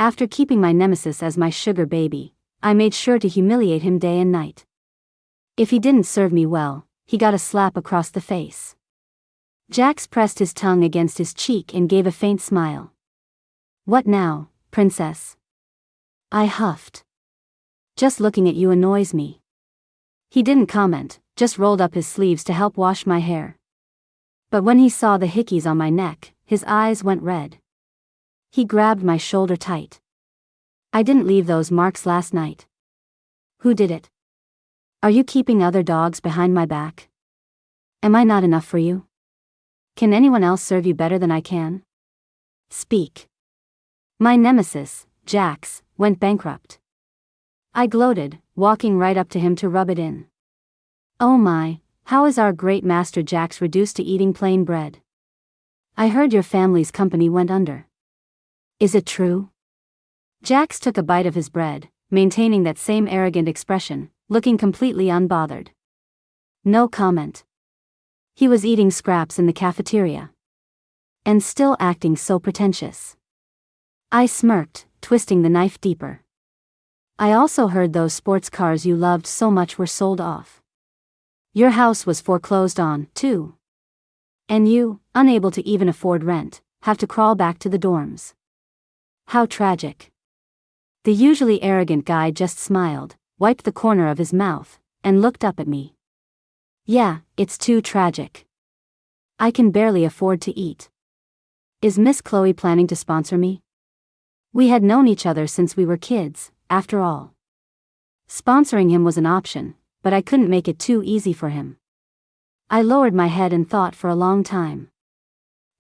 After keeping my nemesis as my sugar baby, I made sure to humiliate him day and night. If he didn't serve me well, he got a slap across the face. Jax pressed his tongue against his cheek and gave a faint smile. "What now, princess?" I huffed. "Just looking at you annoys me." He didn't comment, just rolled up his sleeves to help wash my hair. But when he saw the hickeys on my neck, his eyes went red. He grabbed my shoulder tight. "I didn't leave those marks last night." "Who did it? Are you keeping other dogs behind my back? Am I not enough for you? Can anyone else serve you better than I can? Speak." My nemesis, Jax, went bankrupt. I gloated, walking right up to him to rub it in. "Oh my, how is our great master Jax reduced to eating plain bread? I heard your family's company went under. Is it true?" Jax took a bite of his bread, maintaining that same arrogant expression, looking completely unbothered. No comment. He was eating scraps in the cafeteria. And still acting so pretentious. I smirked, twisting the knife deeper. "I also heard those sports cars you loved so much were sold off. Your house was foreclosed on, too. And you, unable to even afford rent, have to crawl back to the dorms. How tragic." The usually arrogant guy just smiled, wiped the corner of his mouth, and looked up at me. "Yeah, it's too tragic. I can barely afford to eat. Is Miss Chloe planning to sponsor me? We had known each other since we were kids, after all." Sponsoring him was an option, but I couldn't make it too easy for him. I lowered my head and thought for a long time.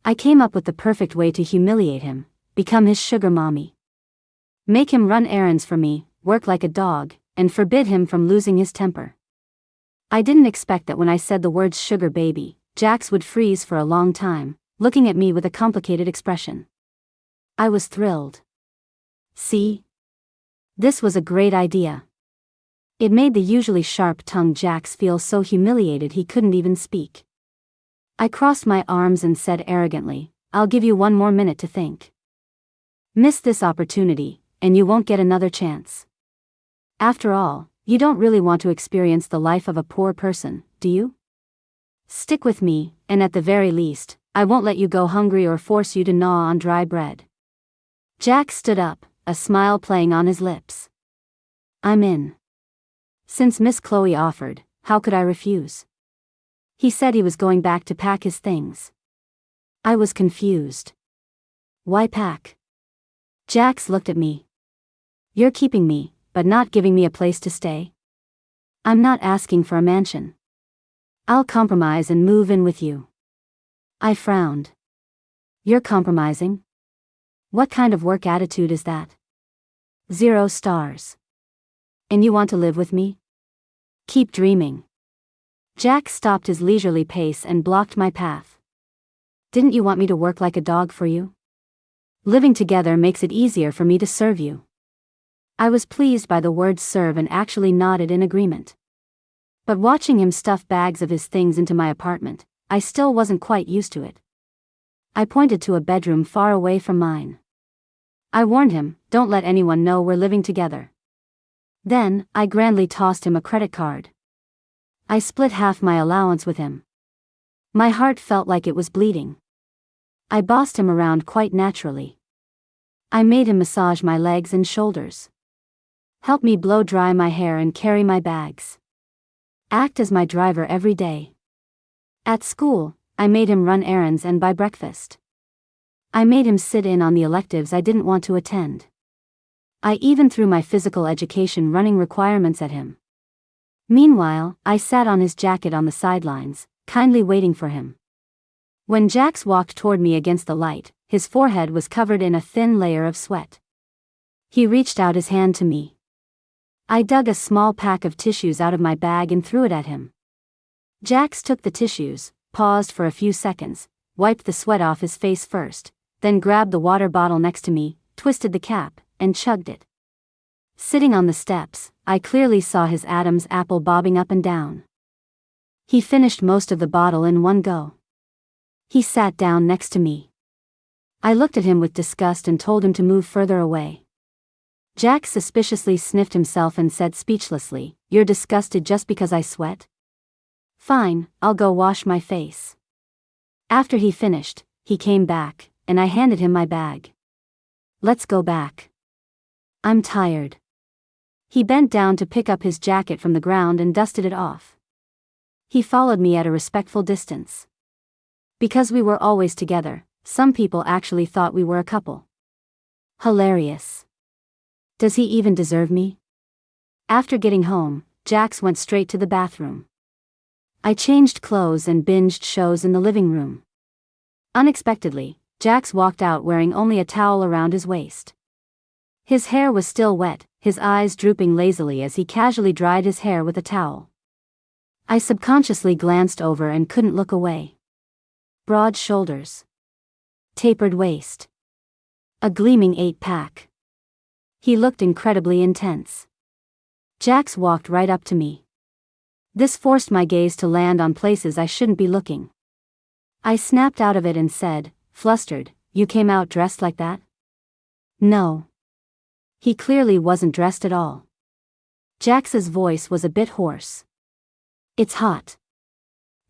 I came up with the perfect way to humiliate him, become his sugar mommy. Make him run errands for me, work like a dog, and forbid him from losing his temper. I didn't expect that when I said the words sugar baby, Jax would freeze for a long time, looking at me with a complicated expression. I was thrilled. See? This was a great idea. It made the usually sharp-tongued Jax feel so humiliated he couldn't even speak. I crossed my arms and said arrogantly, "I'll give you one more minute to think. Miss this opportunity, and you won't get another chance. After all, you don't really want to experience the life of a poor person, do you? Stick with me, and at the very least, I won't let you go hungry or force you to gnaw on dry bread." Jack stood up, a smile playing on his lips. "I'm in. Since Miss Chloe offered, how could I refuse?" He said he was going back to pack his things. I was confused. "Why pack?" Jax looked at me. "You're keeping me, but not giving me a place to stay? I'm not asking for a mansion. I'll compromise and move in with you." I frowned. "You're compromising? What kind of work attitude is that? 0 stars. And you want to live with me? Keep dreaming." Jack stopped his leisurely pace and blocked my path. "Didn't you want me to work like a dog for you? Living together makes it easier for me to serve you." I was pleased by the word serve and actually nodded in agreement. But watching him stuff bags of his things into my apartment, I still wasn't quite used to it. I pointed to a bedroom far away from mine. I warned him, "Don't let anyone know we're living together." Then, I grandly tossed him a credit card. I split half my allowance with him. My heart felt like it was bleeding. I bossed him around quite naturally. I made him massage my legs and shoulders. Help me blow dry my hair and carry my bags. Act as my driver every day. At school, I made him run errands and buy breakfast. I made him sit in on the electives I didn't want to attend. I even threw my physical education running requirements at him. Meanwhile, I sat on his jacket on the sidelines, kindly waiting for him. When Jax walked toward me against the light, his forehead was covered in a thin layer of sweat. He reached out his hand to me. I dug a small pack of tissues out of my bag and threw it at him. Jax took the tissues, paused for a few seconds, wiped the sweat off his face first, then grabbed the water bottle next to me, twisted the cap, and chugged it. Sitting on the steps, I clearly saw his Adam's apple bobbing up and down. He finished most of the bottle in one go. He sat down next to me. I looked at him with disgust and told him to move further away. Jack suspiciously sniffed himself and said speechlessly, "You're disgusted just because I sweat? Fine, I'll go wash my face." After he finished, he came back, and I handed him my bag. "Let's go back. I'm tired." He bent down to pick up his jacket from the ground and dusted it off. He followed me at a respectful distance. Because we were always together, some people actually thought we were a couple. Hilarious. Does he even deserve me? After getting home, Jax went straight to the bathroom. I changed clothes and binged shows in the living room. Unexpectedly, Jax walked out wearing only a towel around his waist. His hair was still wet, his eyes drooping lazily as he casually dried his hair with a towel. I subconsciously glanced over and couldn't look away. Broad shoulders. Tapered waist. A gleaming 8-pack. He looked incredibly intense. Jax walked right up to me. This forced my gaze to land on places I shouldn't be looking. I snapped out of it and said, flustered, "You came out dressed like that?" "No." He clearly wasn't dressed at all. Jax's voice was a bit hoarse. "It's hot."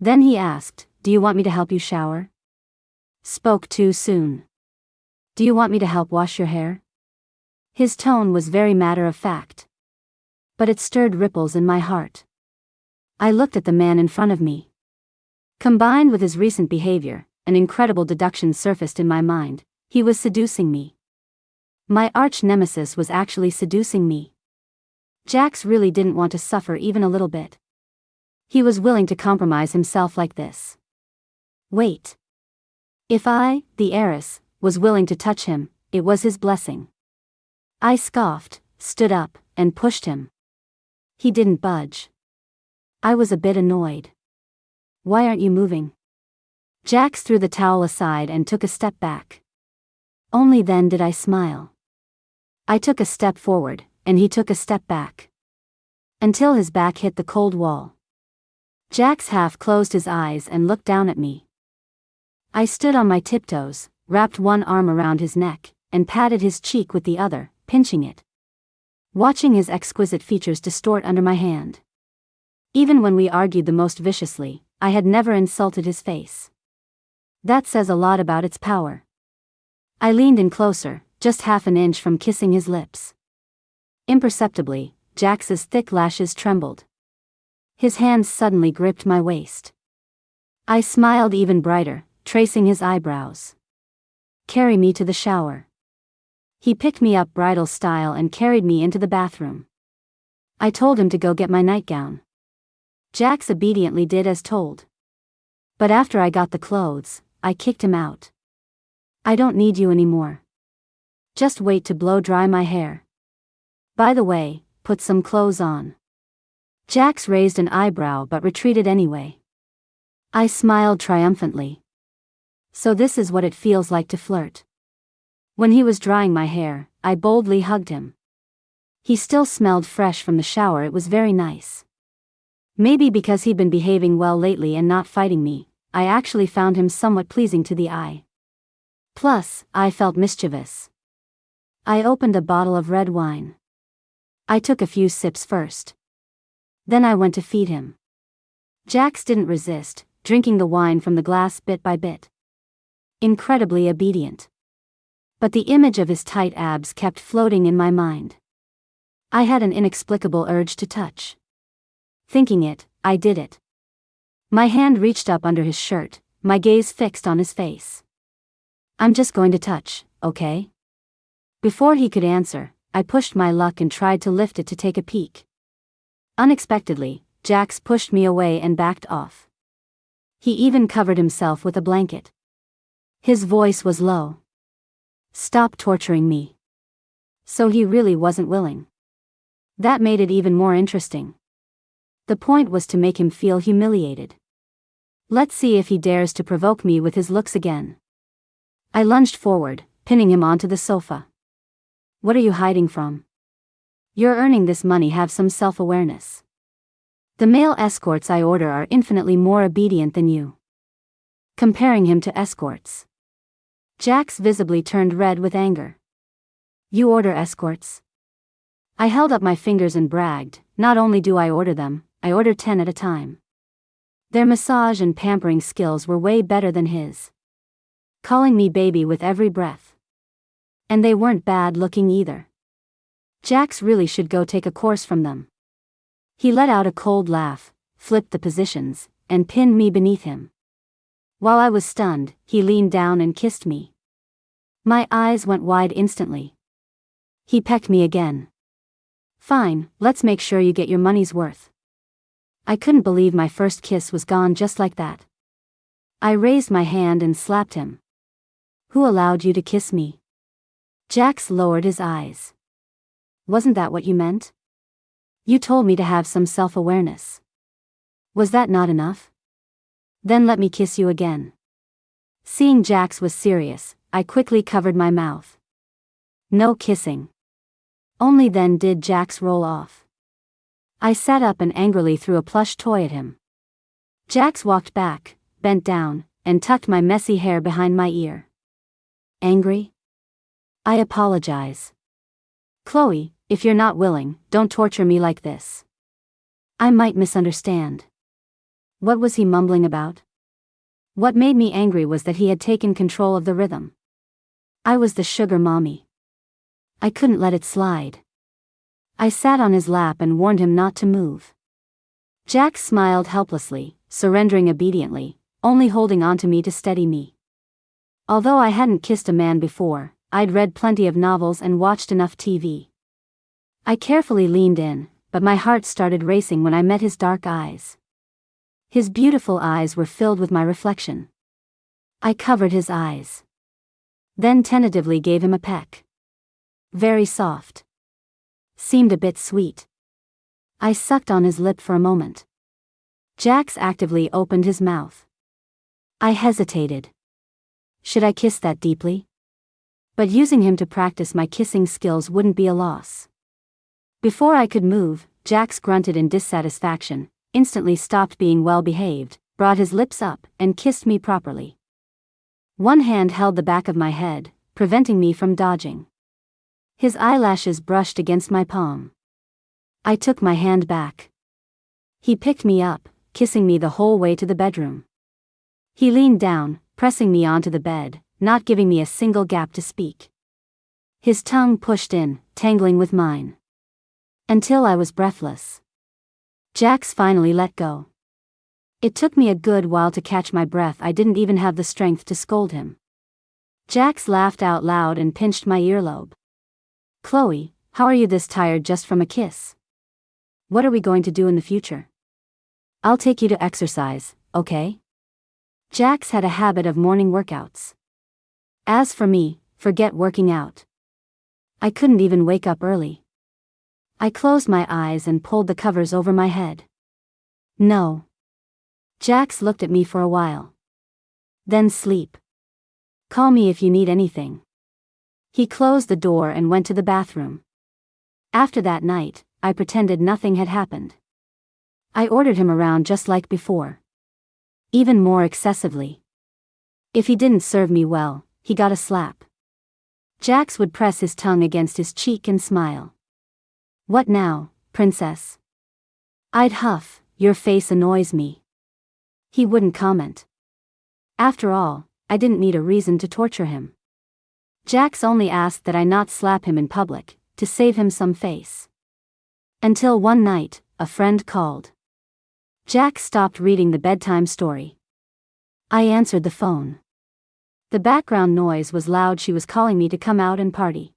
Then he asked, "Do you want me to help you shower?" Spoke too soon. "Do you want me to help wash your hair?" His tone was very matter-of-fact. But it stirred ripples in my heart. I looked at the man in front of me. Combined with his recent behavior, an incredible deduction surfaced in my mind: he was seducing me. My arch-nemesis was actually seducing me. Jax really didn't want to suffer even a little bit. He was willing to compromise himself like this. Wait. If I, the heiress, was willing to touch him, it was his blessing. I scoffed, stood up, and pushed him. He didn't budge. I was a bit annoyed. "Why aren't you moving?" Jax threw the towel aside and took a step back. Only then did I smile. I took a step forward, and he took a step back. Until his back hit the cold wall. Jax half closed his eyes and looked down at me. I stood on my tiptoes, wrapped one arm around his neck, and patted his cheek with the other, pinching it. Watching his exquisite features distort under my hand. Even when we argued the most viciously, I had never insulted his face. That says a lot about its power. I leaned in closer, just half an inch from kissing his lips. Imperceptibly, Jax's thick lashes trembled. His hands suddenly gripped my waist. I smiled even brighter, tracing his eyebrows. "Carry me to the shower." He picked me up bridal style and carried me into the bathroom. I told him to go get my nightgown. Jax obediently did as told. But after I got the clothes, I kicked him out. "I don't need you anymore. Just wait to blow dry my hair. By the way, put some clothes on." Jax raised an eyebrow but retreated anyway. I smiled triumphantly. So this is what it feels like to flirt. When he was drying my hair, I boldly hugged him. He still smelled fresh from the shower. It was very nice. Maybe because he'd been behaving well lately and not fighting me, I actually found him somewhat pleasing to the eye. Plus, I felt mischievous. I opened a bottle of red wine. I took a few sips first. Then I went to feed him. Jax didn't resist, drinking the wine from the glass bit by bit. Incredibly obedient. But the image of his tight abs kept floating in my mind. I had an inexplicable urge to touch. Thinking it, I did it. My hand reached up under his shirt, my gaze fixed on his face. "I'm just going to touch, okay?" Before he could answer, I pushed my luck and tried to lift it to take a peek. Unexpectedly, Jax pushed me away and backed off. He even covered himself with a blanket. His voice was low. "Stop torturing me." So he really wasn't willing. That made it even more interesting. The point was to make him feel humiliated. Let's see if he dares to provoke me with his looks again. I lunged forward, pinning him onto the sofa. "What are you hiding from? You're earning this money, have some self-awareness. The male escorts I order are infinitely more obedient than you." Comparing him to escorts. Jax visibly turned red with anger. "You order escorts? I held up my fingers and bragged, not only do I order them, I order 10 at a time. Their massage and pampering skills were way better than his. Calling me baby with every breath. And they weren't bad looking either. Jax really should go take a course from them. He let out a cold laugh, flipped the positions, and pinned me beneath him. While I was stunned, he leaned down and kissed me. My eyes went wide instantly. He pecked me again. Fine, let's make sure you get your money's worth. I couldn't believe my first kiss was gone just like that. I raised my hand and slapped him. Who allowed you to kiss me? Jax lowered his eyes. Wasn't that what you meant? You told me to have some self-awareness. Was that not enough? Then let me kiss you again. Seeing Jax was serious, I quickly covered my mouth. No kissing. Only then did Jax roll off. I sat up and angrily threw a plush toy at him. Jax walked back, bent down, and tucked my messy hair behind my ear. Angry? I apologize. Chloe, if you're not willing, don't torture me like this. I might misunderstand. What was he mumbling about? What made me angry was that he had taken control of the rhythm. I was the sugar mommy. I couldn't let it slide. I sat on his lap and warned him not to move. Jax smiled helplessly, surrendering obediently, only holding on to me to steady me. Although I hadn't kissed a man before, I'd read plenty of novels and watched enough TV. I carefully leaned in, but my heart started racing when I met his dark eyes. His beautiful eyes were filled with my reflection. I covered his eyes. Then tentatively gave him a peck. Very soft. Seemed a bit sweet. I sucked on his lip for a moment. Jax actively opened his mouth. I hesitated. Should I kiss that deeply? But using him to practice my kissing skills wouldn't be a loss. Before I could move, Jax grunted in dissatisfaction, instantly stopped being well-behaved, brought his lips up, and kissed me properly. One hand held the back of my head, preventing me from dodging. His eyelashes brushed against my palm. I took my hand back. He picked me up, kissing me the whole way to the bedroom. He leaned down, pressing me onto the bed, not giving me a single gap to speak. His tongue pushed in, tangling with mine. Until I was breathless. Jax finally let go. It took me a good while to catch my breath. I didn't even have the strength to scold him. Jax laughed out loud and pinched my earlobe. Chloe, how are you this tired just from a kiss? What are we going to do in the future? I'll take you to exercise, okay? Jax had a habit of morning workouts. As for me, forget working out. I couldn't even wake up early. I closed my eyes and pulled the covers over my head. No. Jax looked at me for a while. Then sleep. Call me if you need anything. He closed the door and went to the bathroom. After that night, I pretended nothing had happened. I ordered him around just like before. Even more excessively. If he didn't serve me well, he got a slap. Jax would press his tongue against his cheek and smile. What now, princess? I'd huff, your face annoys me. He wouldn't comment. After all, I didn't need a reason to torture him. Jax only asked that I not slap him in public, to save him some face. Until one night, a friend called. Jax stopped reading the bedtime story. I answered the phone. The background noise was loud. She was calling me to come out and party.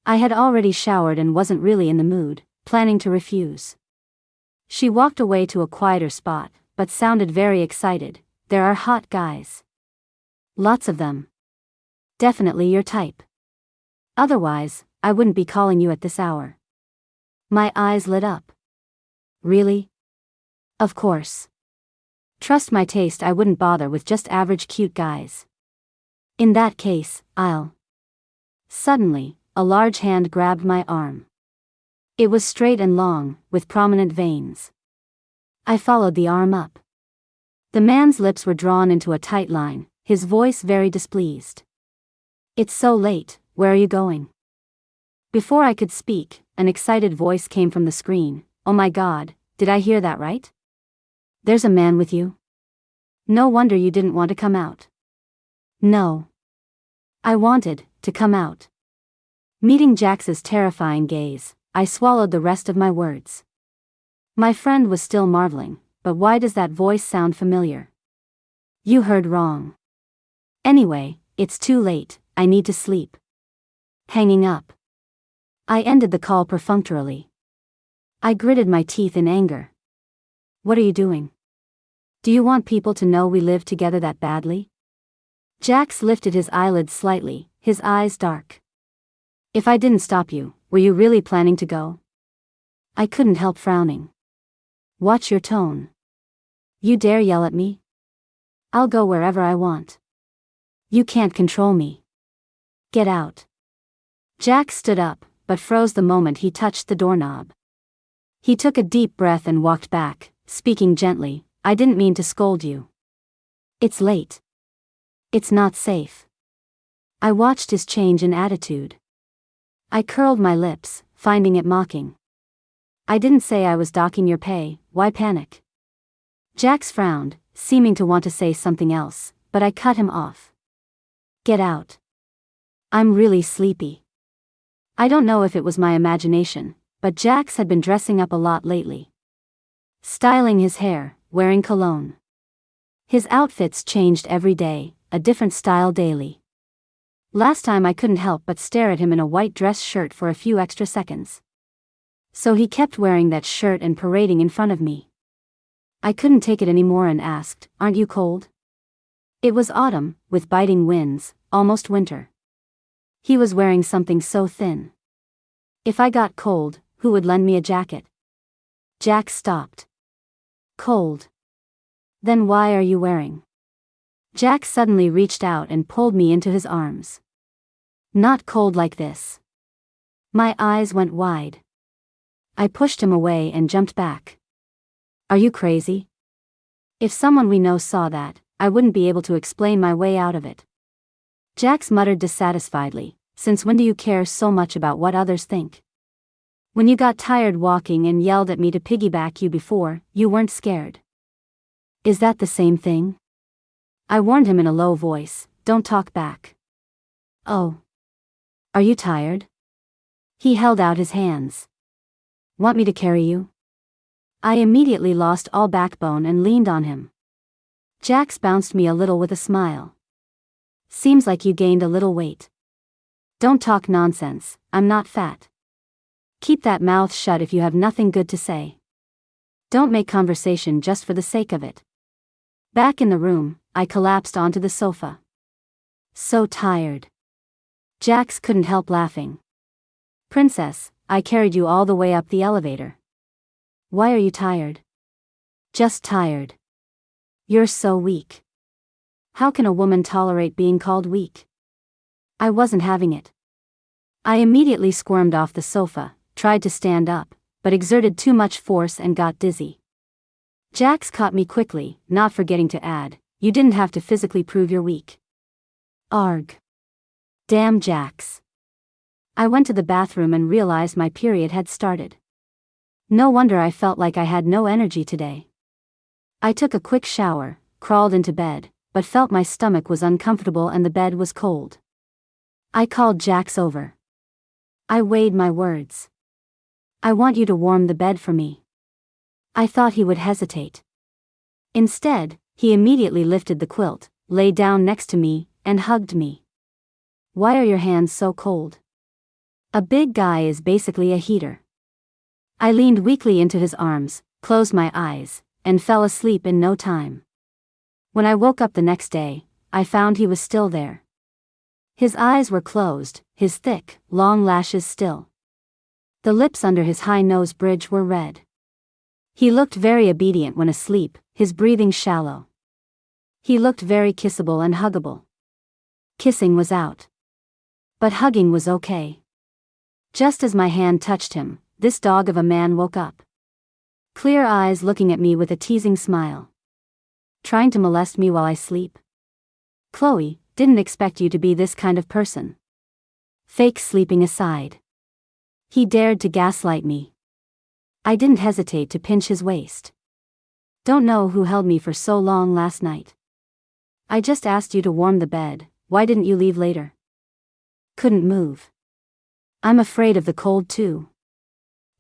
I had already showered and wasn't really in the mood, planning to refuse. She walked away to a quieter spot, but sounded very excited. There are hot guys. Lots of them. Definitely your type. Otherwise, I wouldn't be calling you at this hour. My eyes lit up. Really? Of course. Trust my taste. I wouldn't bother with just average cute guys. In that case, I'll. Suddenly, a large hand grabbed my arm. It was straight and long, with prominent veins. I followed the arm up. The man's lips were drawn into a tight line, his voice very displeased. It's so late, where are you going? Before I could speak, an excited voice came from the screen. "Oh my God, did I hear that right? There's a man with you? No wonder you didn't want to come out." No. I wanted to come out. Meeting Jax's terrifying gaze, I swallowed the rest of my words. My friend was still marveling, but why does that voice sound familiar? You heard wrong. Anyway, it's too late, I need to sleep. Hanging up. I ended the call perfunctorily. I gritted my teeth in anger. What are you doing? Do you want people to know we live together that badly? Jax lifted his eyelids slightly, his eyes dark. If I didn't stop you, were you really planning to go? I couldn't help frowning. Watch your tone. You dare yell at me? I'll go wherever I want. You can't control me. Get out. Jax stood up, but froze the moment he touched the doorknob. He took a deep breath and walked back, speaking gently. I didn't mean to scold you. It's late. It's not safe. I watched his change in attitude. I curled my lips, finding it mocking. I didn't say I was docking your pay, why panic? Jax frowned, seeming to want to say something else, but I cut him off. Get out. I'm really sleepy. I don't know if it was my imagination, but Jax had been dressing up a lot lately. Styling his hair, wearing cologne. His outfits changed every day, a different style daily. Last time I couldn't help but stare at him in a white dress shirt for a few extra seconds. So he kept wearing that shirt and parading in front of me. I couldn't take it anymore and asked, "Aren't you cold?" It was autumn, with biting winds, almost winter. He was wearing something so thin. If I got cold, who would lend me a jacket? Jax stopped. Cold. Then why are you wearing? Jax suddenly reached out and pulled me into his arms. Not cold like this. My eyes went wide. I pushed him away and jumped back. Are you crazy? If someone we know saw that, I wouldn't be able to explain my way out of it. Jax muttered dissatisfiedly, since when do you care so much about what others think? When you got tired walking and yelled at me to piggyback you before, you weren't scared. Is that the same thing? I warned him in a low voice, don't talk back. Oh. Are you tired? He held out his hands. Want me to carry you? I immediately lost all backbone and leaned on him. Jax bounced me a little with a smile. Seems like you gained a little weight. Don't talk nonsense, I'm not fat. Keep that mouth shut if you have nothing good to say. Don't make conversation just for the sake of it. Back in the room, I collapsed onto the sofa. So tired. Jax couldn't help laughing. Princess, I carried you all the way up the elevator. Why are you tired? Just tired. You're so weak. How can a woman tolerate being called weak? I wasn't having it. I immediately squirmed off the sofa, tried to stand up, but exerted too much force and got dizzy. Jax caught me quickly, not forgetting to add, you didn't have to physically prove you're weak. Arg. Damn Jax. I went to the bathroom and realized my period had started. No wonder I felt like I had no energy today. I took a quick shower, crawled into bed, but felt my stomach was uncomfortable and the bed was cold. I called Jax over. I weighed my words. I want you to warm the bed for me. I thought he would hesitate. Instead, he immediately lifted the quilt, lay down next to me, and hugged me. Why are your hands so cold? A big guy is basically a heater. I leaned weakly into his arms, closed my eyes, and fell asleep in no time. When I woke up the next day, I found he was still there. His eyes were closed, his thick, long lashes still. The lips under his high nose bridge were red. He looked very obedient when asleep, his breathing shallow. He looked very kissable and huggable. Kissing was out. But hugging was okay. Just as my hand touched him, this dog of a man woke up. Clear eyes looking at me with a teasing smile. Trying to molest me while I sleep? Chloe, didn't expect you to be this kind of person. Fake sleeping aside. He dared to gaslight me. I didn't hesitate to pinch his waist. Don't know who held me for so long last night. I just asked you to warm the bed, why didn't you leave later? Couldn't move. I'm afraid of the cold too.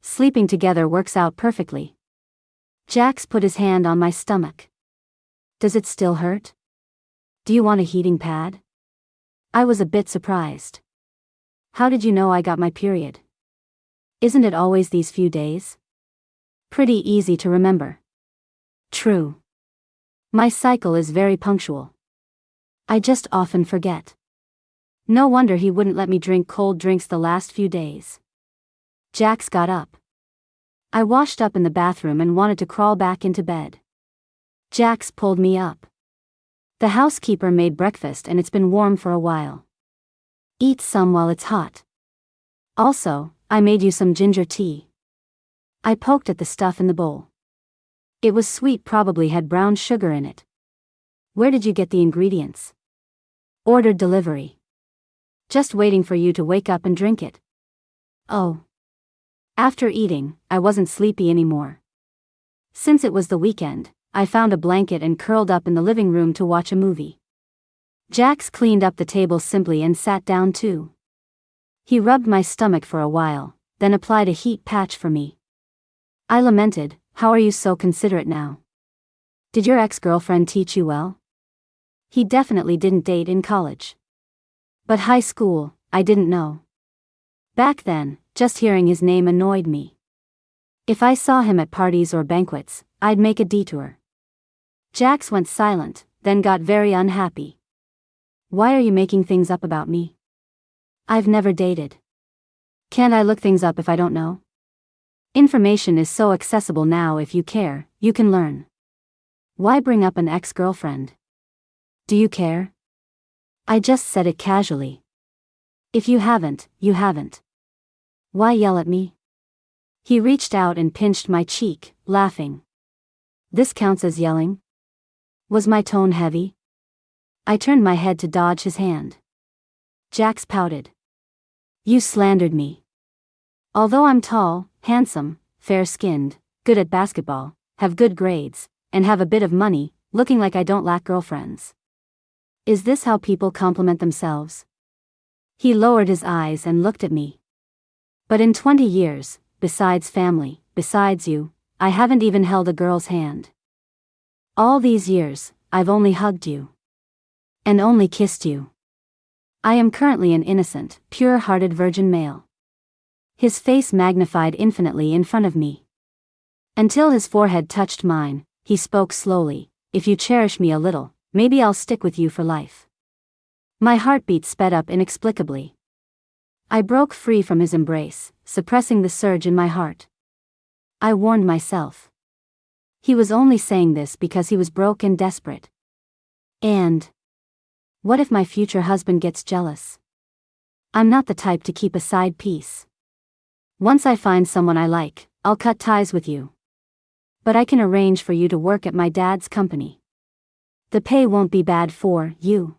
Sleeping together works out perfectly. Jax put his hand on my stomach. Does it still hurt? Do you want a heating pad? I was a bit surprised. How did you know I got my period? Isn't it always these few days? Pretty easy to remember. True. My cycle is very punctual. I just often forget. No wonder he wouldn't let me drink cold drinks the last few days. Jax got up. I washed up in the bathroom and wanted to crawl back into bed. Jax pulled me up. The housekeeper made breakfast and it's been warm for a while. Eat some while it's hot. Also, I made you some ginger tea. I poked at the stuff in the bowl. It was sweet, probably had brown sugar in it. Where did you get the ingredients? Ordered delivery. Just waiting for you to wake up and drink it. Oh. After eating, I wasn't sleepy anymore. Since it was the weekend, I found a blanket and curled up in the living room to watch a movie. Jax cleaned up the table simply and sat down too. He rubbed my stomach for a while, then applied a heat patch for me. I lamented, how are you so considerate now? Did your ex-girlfriend teach you well? He definitely didn't date in college. But high school, I didn't know. Back then, just hearing his name annoyed me. If I saw him at parties or banquets, I'd make a detour. Jax went silent, then got very unhappy. Why are you making things up about me? I've never dated. Can't I look things up if I don't know? Information is so accessible now. If you care, you can learn. Why bring up an ex-girlfriend? Do you care? I just said it casually. If you haven't, you haven't. Why yell at me? He reached out and pinched my cheek, laughing. This counts as yelling? Was my tone heavy? I turned my head to dodge his hand. Jax pouted. You slandered me. Although I'm tall, handsome, fair-skinned, good at basketball, have good grades, and have a bit of money, looking like I don't lack girlfriends. Is this how people compliment themselves? He lowered his eyes and looked at me. But in 20 years, besides family, besides you, I haven't even held a girl's hand. All these years, I've only hugged you. And only kissed you. I am currently an innocent, pure-hearted virgin male. His face magnified infinitely in front of me. Until his forehead touched mine, he spoke slowly, if you cherish me a little, maybe I'll stick with you for life. My heartbeat sped up inexplicably. I broke free from his embrace, suppressing the surge in my heart. I warned myself. He was only saying this because he was broke and desperate. And what if my future husband gets jealous? I'm not the type to keep a side piece. Once I find someone I like, I'll cut ties with you. But I can arrange for you to work at my dad's company. The pay won't be bad for you.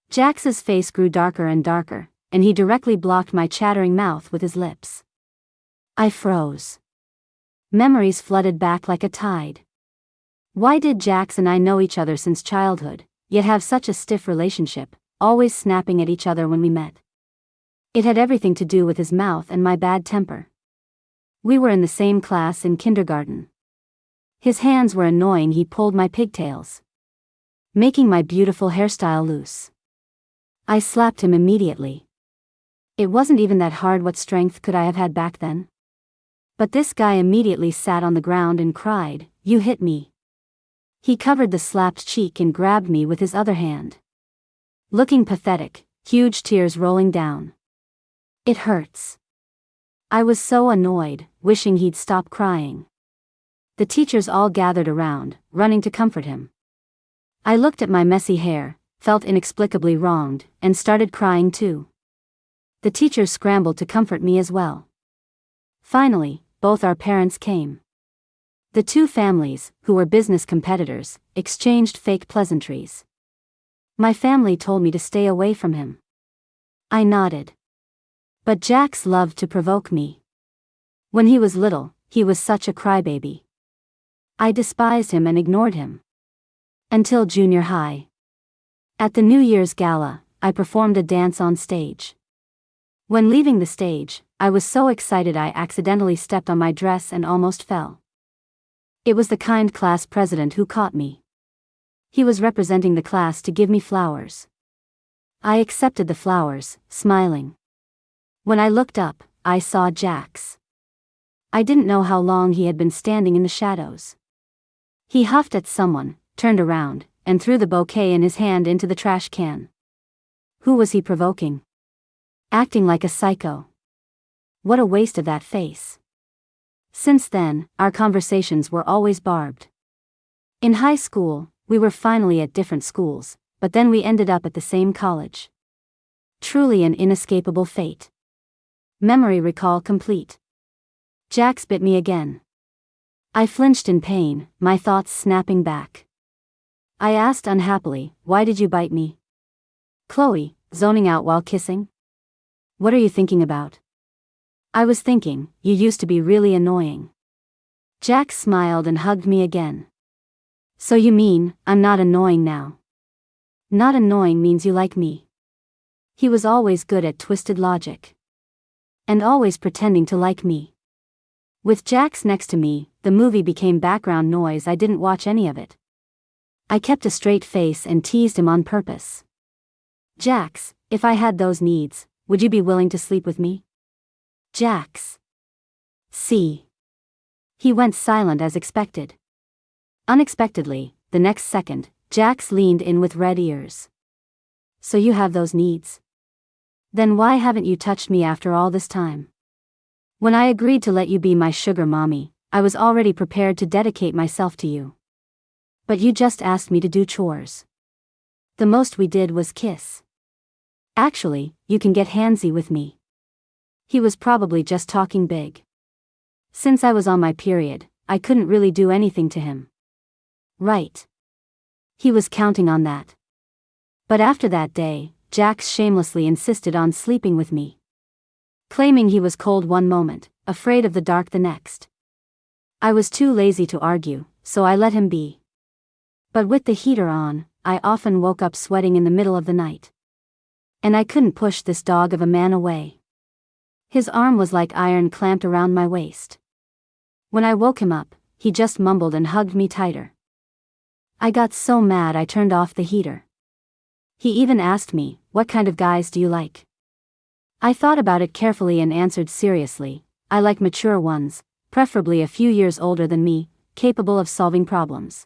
Jax's face grew darker and darker, and he directly blocked my chattering mouth with his lips. I froze. Memories flooded back like a tide. Why did Jax and I know each other since childhood, yet have such a stiff relationship, always snapping at each other when we met? It had everything to do with his mouth and my bad temper. We were in the same class in kindergarten. His hands were annoying. He pulled my pigtails, making my beautiful hairstyle loose. I slapped him immediately. It wasn't even that hard. What strength could I have had back then? But this guy immediately sat on the ground and cried, "You hit me." He covered the slapped cheek and grabbed me with his other hand. Looking pathetic, huge tears rolling down. It hurts. I was so annoyed, wishing he'd stop crying. The teachers all gathered around, running to comfort him. I looked at my messy hair, felt inexplicably wronged, and started crying too. The teachers scrambled to comfort me as well. Finally, both our parents came. The two families, who were business competitors, exchanged fake pleasantries. My family told me to stay away from him. I nodded. But Jax loved to provoke me. When he was little, he was such a crybaby. I despised him and ignored him. Until junior high. At the New Year's gala, I performed a dance on stage. When leaving the stage, I was so excited I accidentally stepped on my dress and almost fell. It was the kind class president who caught me. He was representing the class to give me flowers. I accepted the flowers, smiling. When I looked up, I saw Jax. I didn't know how long he had been standing in the shadows. He huffed at someone, turned around, and threw the bouquet in his hand into the trash can. Who was he provoking? Acting like a psycho. What a waste of that face. Since then, our conversations were always barbed. In high school, we were finally at different schools, but then we ended up at the same college. Truly an inescapable fate. Memory recall complete. Jax bit me again. I flinched in pain, my thoughts snapping back. I asked unhappily, "Why did you bite me?" "Chloe, zoning out while kissing?" "What are you thinking about?" "I was thinking, you used to be really annoying." Jax smiled and hugged me again. "So you mean, I'm not annoying now?" "Not annoying means you like me." He was always good at twisted logic. And always pretending to like me. With Jax next to me, the movie became background noise. I didn't watch any of it. I kept a straight face and teased him on purpose. "Jax, if I had those needs, would you be willing to sleep with me?" "Jax." See. He went silent as expected. Unexpectedly, the next second, Jax leaned in with red ears. "So you have those needs? Then why haven't you touched me after all this time? When I agreed to let you be my sugar mommy, I was already prepared to dedicate myself to you. But you just asked me to do chores. The most we did was kiss. Actually, you can get handsy with me." He was probably just talking big. Since I was on my period, I couldn't really do anything to him. Right. He was counting on that. But after that day, Jax shamelessly insisted on sleeping with me. Claiming he was cold one moment, afraid of the dark the next. I was too lazy to argue, so I let him be. But with the heater on, I often woke up sweating in the middle of the night. And I couldn't push this dog of a man away. His arm was like iron clamped around my waist. When I woke him up, he just mumbled and hugged me tighter. I got so mad I turned off the heater. He even asked me, "What kind of guys do you like?" I thought about it carefully and answered seriously, "I like mature ones, preferably a few years older than me, capable of solving problems.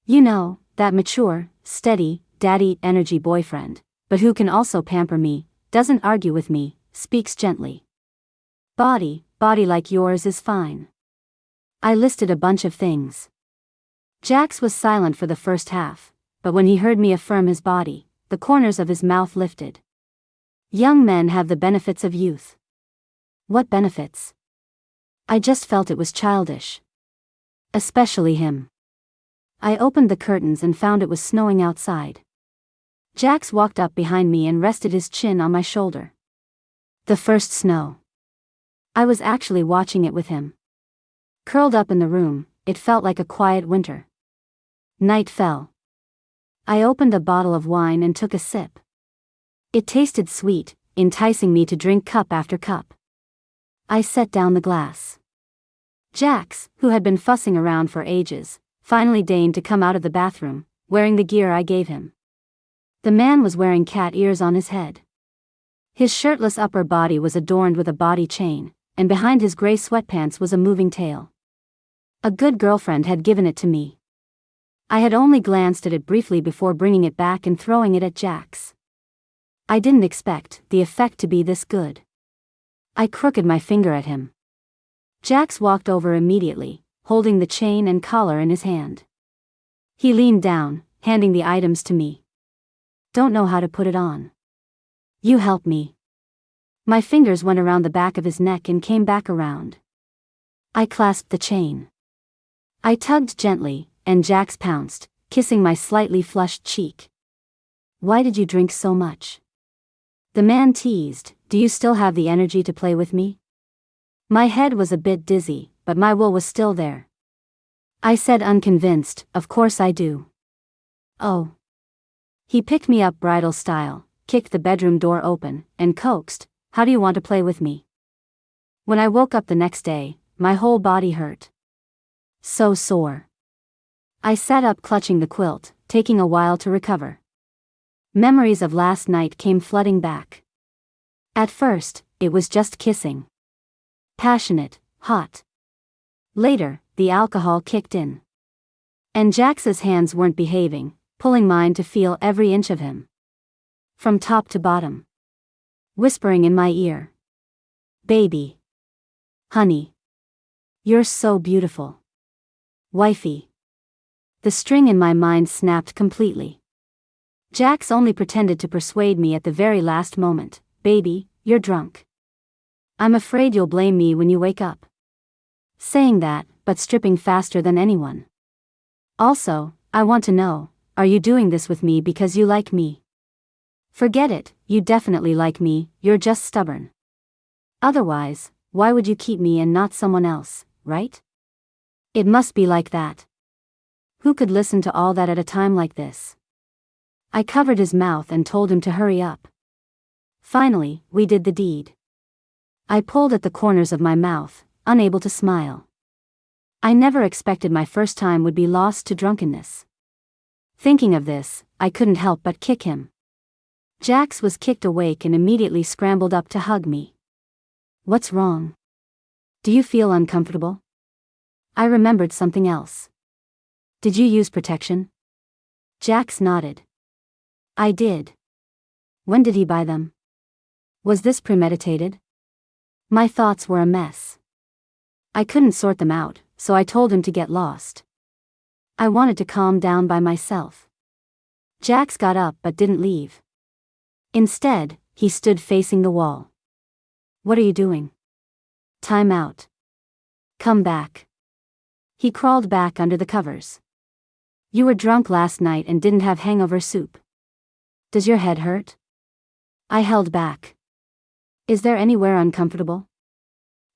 You know, that mature, steady, daddy energy boyfriend, but who can also pamper me, doesn't argue with me, speaks gently. Body like yours is fine." I listed a bunch of things. Jax was silent for the first half, but when he heard me affirm his body, the corners of his mouth lifted. Young men have the benefits of youth. What benefits? I just felt it was childish. Especially him. I opened the curtains and found it was snowing outside. Jax walked up behind me and rested his chin on my shoulder. The first snow. I was actually watching it with him. Curled up in the room, it felt like a quiet winter. Night fell. I opened a bottle of wine and took a sip. It tasted sweet, enticing me to drink cup after cup. I set down the glass. Jax, who had been fussing around for ages, finally deigned to come out of the bathroom, wearing the gear I gave him. The man was wearing cat ears on his head. His shirtless upper body was adorned with a body chain, and behind his gray sweatpants was a moving tail. A good girlfriend had given it to me. I had only glanced at it briefly before bringing it back and throwing it at Jax. I didn't expect the effect to be this good. I crooked my finger at him. Jax walked over immediately, holding the chain and collar in his hand. He leaned down, handing the items to me. "Don't know how to put it on. You help me." My fingers went around the back of his neck and came back around. I clasped the chain. I tugged gently, and Jax pounced, kissing my slightly flushed cheek. "Why did you drink so much?" The man teased, "Do you still have the energy to play with me?" My head was a bit dizzy, but my will was still there. I said unconvinced, "Of course I do." "Oh." He picked me up bridal style, kicked the bedroom door open, and coaxed, "How do you want to play with me?" When I woke up the next day, my whole body hurt. So sore. I sat up clutching the quilt, taking a while to recover. Memories of last night came flooding back. At first, it was just kissing. Passionate, hot. Later, the alcohol kicked in. And Jax's hands weren't behaving, pulling mine to feel every inch of him. From top to bottom. Whispering in my ear. "Baby. Honey. You're so beautiful. Wifey." The string in my mind snapped completely. Jax only pretended to persuade me at the very last moment. "Baby, you're drunk. I'm afraid you'll blame me when you wake up." Saying that, but stripping faster than anyone. "Also, I want to know, are you doing this with me because you like me?" "Forget it, you definitely like me, you're just stubborn. Otherwise, why would you keep me and not someone else, right? It must be like that. Who could listen to all that at a time like this?" I covered his mouth and told him to hurry up. Finally, we did the deed. I pulled at the corners of my mouth, unable to smile. I never expected my first time would be lost to drunkenness. Thinking of this, I couldn't help but kick him. Jax was kicked awake and immediately scrambled up to hug me. "What's wrong? Do you feel uncomfortable?" I remembered something else. "Did you use protection?" Jax nodded. "I did." "When did he buy them? Was this premeditated?" My thoughts were a mess. I couldn't sort them out, so I told him to get lost. I wanted to calm down by myself. Jax got up but didn't leave. Instead, he stood facing the wall. "What are you doing?" "Time out. Come back." He crawled back under the covers. "You were drunk last night and didn't have hangover soup. Does your head hurt?" I held back. "Is there anywhere uncomfortable?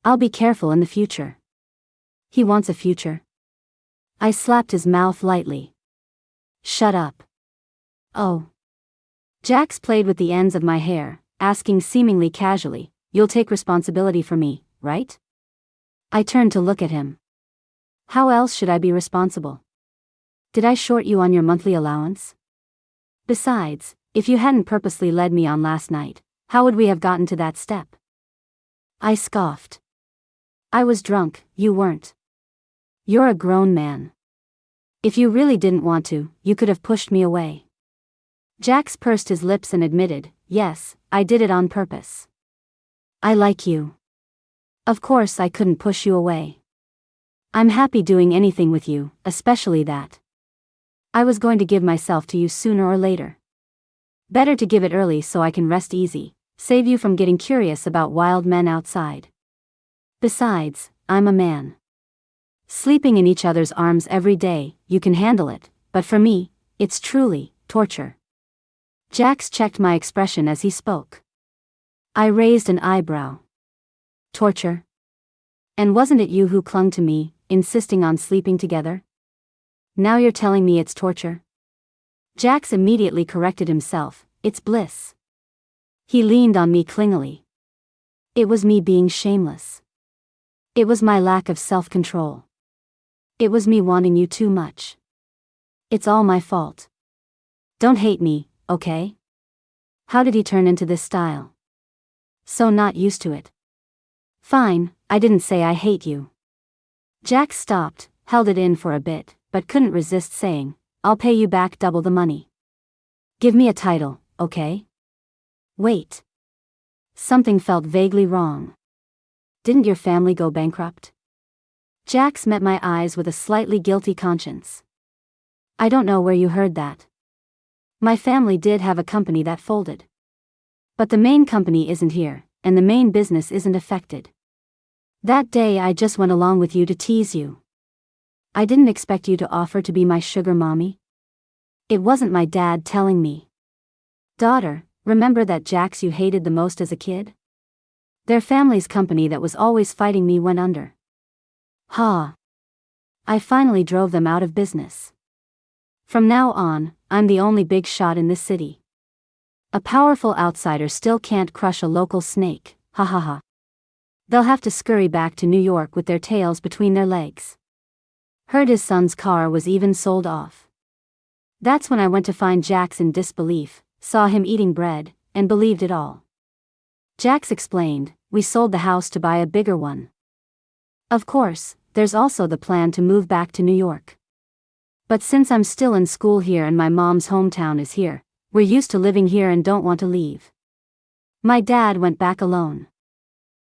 I'll be careful in the future." He wants a future. I slapped his mouth lightly. "Shut up." "Oh." Jax played with the ends of my hair, asking seemingly casually, "You'll take responsibility for me, right?" I turned to look at him. "How else should I be responsible? Did I short you on your monthly allowance? Besides, if you hadn't purposely led me on last night, how would we have gotten to that step?" I scoffed. "I was drunk, you weren't. You're a grown man. If you really didn't want to, you could have pushed me away." Jax pursed his lips and admitted, "Yes, I did it on purpose. I like you. Of course I couldn't push you away. I'm happy doing anything with you, especially that. I was going to give myself to you sooner or later. Better to give it early so I can rest easy, save you from getting curious about wild men outside. Besides, I'm a man. Sleeping in each other's arms every day, you can handle it, but for me, it's truly torture." Jax checked my expression as he spoke. I raised an eyebrow. "Torture? And wasn't it you who clung to me, insisting on sleeping together? Now you're telling me it's torture?" Jax immediately corrected himself, "It's bliss." He leaned on me clingily. It was me being shameless. It was my lack of self-control. It was me wanting you too much. It's all my fault. Don't hate me, okay? How did he turn into this style? So not used to it. Fine, I didn't say I hate you. Jax stopped, held it in for a bit, but couldn't resist saying, "I'll pay you back double the money. Give me a title, okay?" Wait. Something felt vaguely wrong. Didn't your family go bankrupt? Jax met my eyes with a slightly guilty conscience. I don't know where you heard that. My family did have a company that folded. But the main company isn't here, and the main business isn't affected. That day I just went along with you to tease you. I didn't expect you to offer to be my sugar mommy. It wasn't my dad telling me, "Daughter, Remember that Jax you hated the most as a kid? Their family's company that was always fighting me went under. Ha! I finally drove them out of business. From now on, I'm the only big shot in this city. A powerful outsider still can't crush a local snake, ha ha ha. They'll have to scurry back to New York with their tails between their legs. Heard his son's car was even sold off. That's when I went to find Jax in disbelief, saw him eating bread, and believed it all. Jax explained, we sold the house to buy a bigger one. Of course, there's also the plan to move back to New York. But since I'm still in school here and my mom's hometown is here, we're used to living here and don't want to leave. My dad went back alone.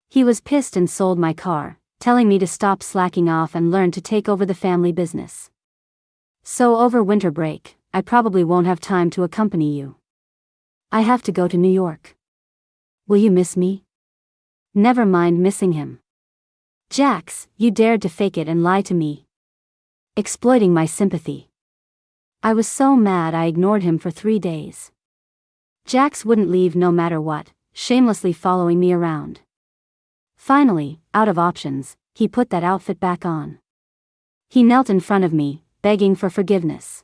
He was pissed and sold my car, telling me to stop slacking off and learn to take over the family business. So over winter break, I probably won't have time to accompany you. I have to go to New York. Will you miss me? Never mind missing him. Jax, you dared to fake it and lie to me. Exploiting my sympathy. I was so mad I ignored him for 3 days. Jax wouldn't leave no matter what, shamelessly following me around. Finally, out of options, he put that outfit back on. He knelt in front of me, begging for forgiveness.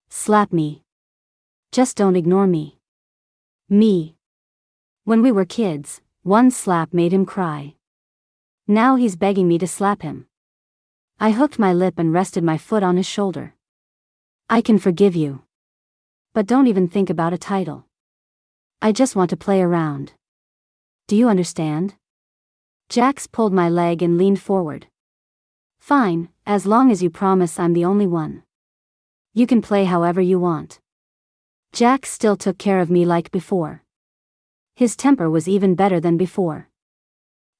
Slap me. Just don't ignore me. Me. When we were kids, one slap made him cry. Now he's begging me to slap him. I hooked my lip and rested my foot on his shoulder. I can forgive you. But don't even think about a title. I just want to play around. Do you understand? Jax pulled my leg and leaned forward. Fine, as long as you promise I'm the only one. You can play however you want. Jax still took care of me like before. His temper was even better than before.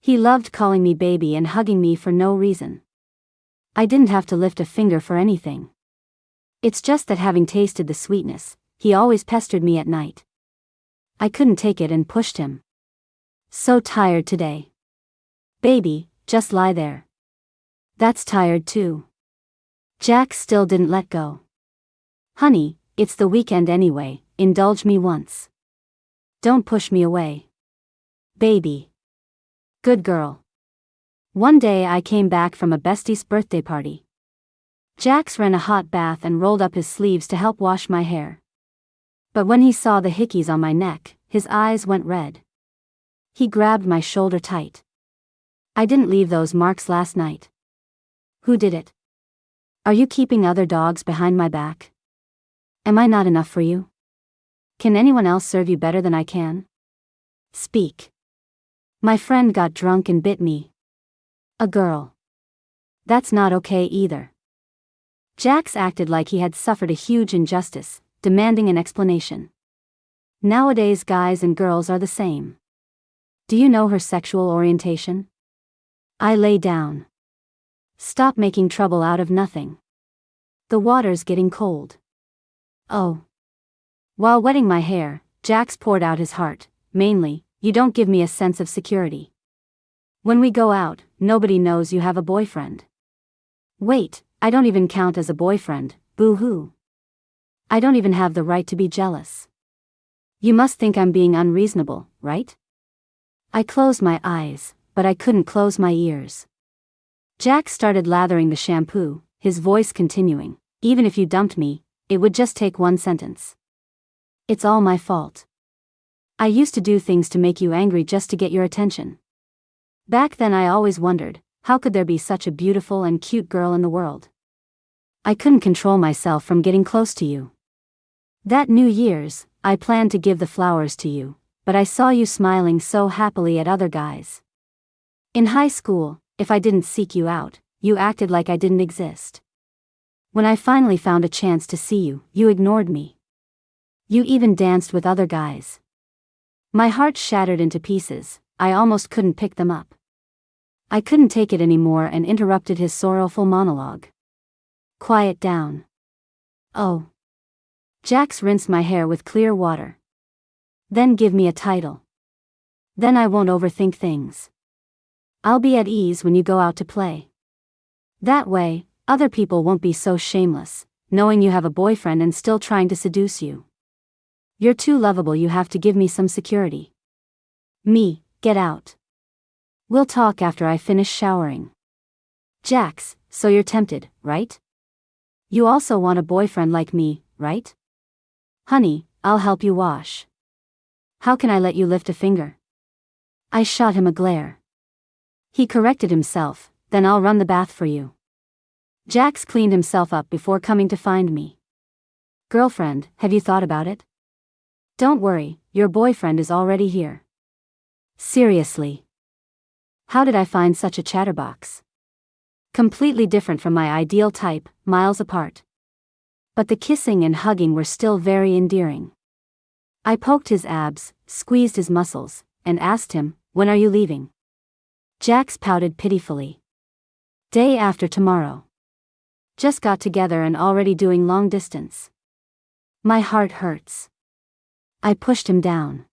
He loved calling me baby and hugging me for no reason. I didn't have to lift a finger for anything. It's just that having tasted the sweetness, he always pestered me at night. I couldn't take it and pushed him. So tired today. Baby, just lie there. That's tired too. Jax still didn't let go. Honey, it's the weekend anyway, indulge me once. Don't push me away. Baby. Good girl. One day I came back from a bestie's birthday party. Jax ran a hot bath and rolled up his sleeves to help wash my hair. But when he saw the hickeys on my neck, his eyes went red. He grabbed my shoulder tight. I didn't leave those marks last night. Who did it? Are you keeping other dogs behind my back? Am I not enough for you? Can anyone else serve you better than I can? Speak. My friend got drunk and bit me. A girl. That's not okay either. Jax acted like he had suffered a huge injustice, demanding an explanation. Nowadays guys and girls are the same. Do you know her sexual orientation? I lay down. Stop making trouble out of nothing. The water's getting cold. Oh. While wetting my hair, Jax poured out his heart. Mainly, you don't give me a sense of security. When we go out, nobody knows you have a boyfriend. Wait, I don't even count as a boyfriend, boo-hoo. I don't even have the right to be jealous. You must think I'm being unreasonable, right? I closed my eyes, but I couldn't close my ears. Jax started lathering the shampoo, his voice continuing, even if you dumped me, it would just take one sentence. It's all my fault. I used to do things to make you angry just to get your attention. Back then I always wondered, how could there be such a beautiful and cute girl in the world? I couldn't control myself from getting close to you. That New Year's, I planned to give the flowers to you, but I saw you smiling so happily at other guys. In high school, if I didn't seek you out, you acted like I didn't exist. When I finally found a chance to see you, you ignored me. You even danced with other guys. My heart shattered into pieces, I almost couldn't pick them up. I couldn't take it anymore and interrupted his sorrowful monologue. Quiet down. Oh. Jax rinsed my hair with clear water. Then give me a title. Then I won't overthink things. I'll be at ease when you go out to play. That way, other people won't be so shameless, knowing you have a boyfriend and still trying to seduce you. You're too lovable, you have to give me some security. Me, get out. We'll talk after I finish showering. Jax, so you're tempted, right? You also want a boyfriend like me, right? Honey, I'll help you wash. How can I let you lift a finger? I shot him a glare. He corrected himself, then I'll run the bath for you. Jax cleaned himself up before coming to find me. Girlfriend, have you thought about it? Don't worry, your boyfriend is already here. Seriously. How did I find such a chatterbox? Completely different from my ideal type, miles apart. But the kissing and hugging were still very endearing. I poked his abs, squeezed his muscles, and asked him, when are you leaving? Jax pouted pitifully. Day after tomorrow. Just got together and already doing long distance. My heart hurts. I pushed him down.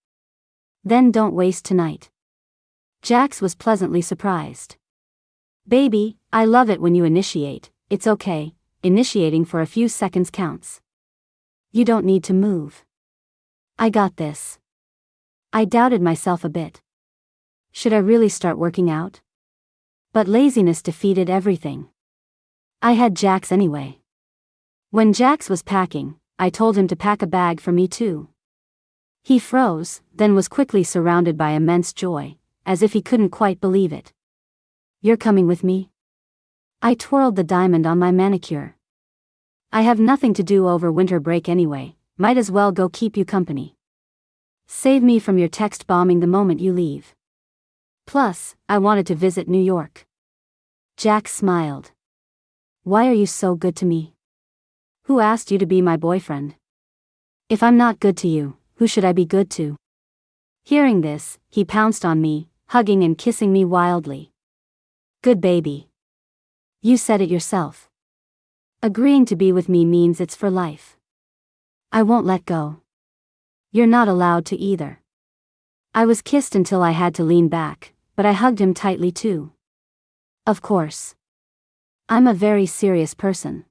Then don't waste tonight. Jax was pleasantly surprised. Baby, I love it when you initiate, it's okay, initiating for a few seconds counts. You don't need to move. I got this. I doubted myself a bit. Should I really start working out? But laziness defeated everything. I had Jax anyway. When Jax was packing, I told him to pack a bag for me too. He froze, then was quickly surrounded by immense joy, as if he couldn't quite believe it. You're coming with me? I twirled the diamond on my manicure. I have nothing to do over winter break anyway, might as well go keep you company. Save me from your text bombing the moment you leave. Plus, I wanted to visit New York. Jax smiled. Why are you so good to me? Who asked you to be my boyfriend? If I'm not good to you, who should I be good to? Hearing this, he pounced on me, hugging and kissing me wildly. Good baby. You said it yourself. Agreeing to be with me means it's for life. I won't let go. You're not allowed to either. I was kissed until I had to lean back, but I hugged him tightly too. Of course. I'm a very serious person.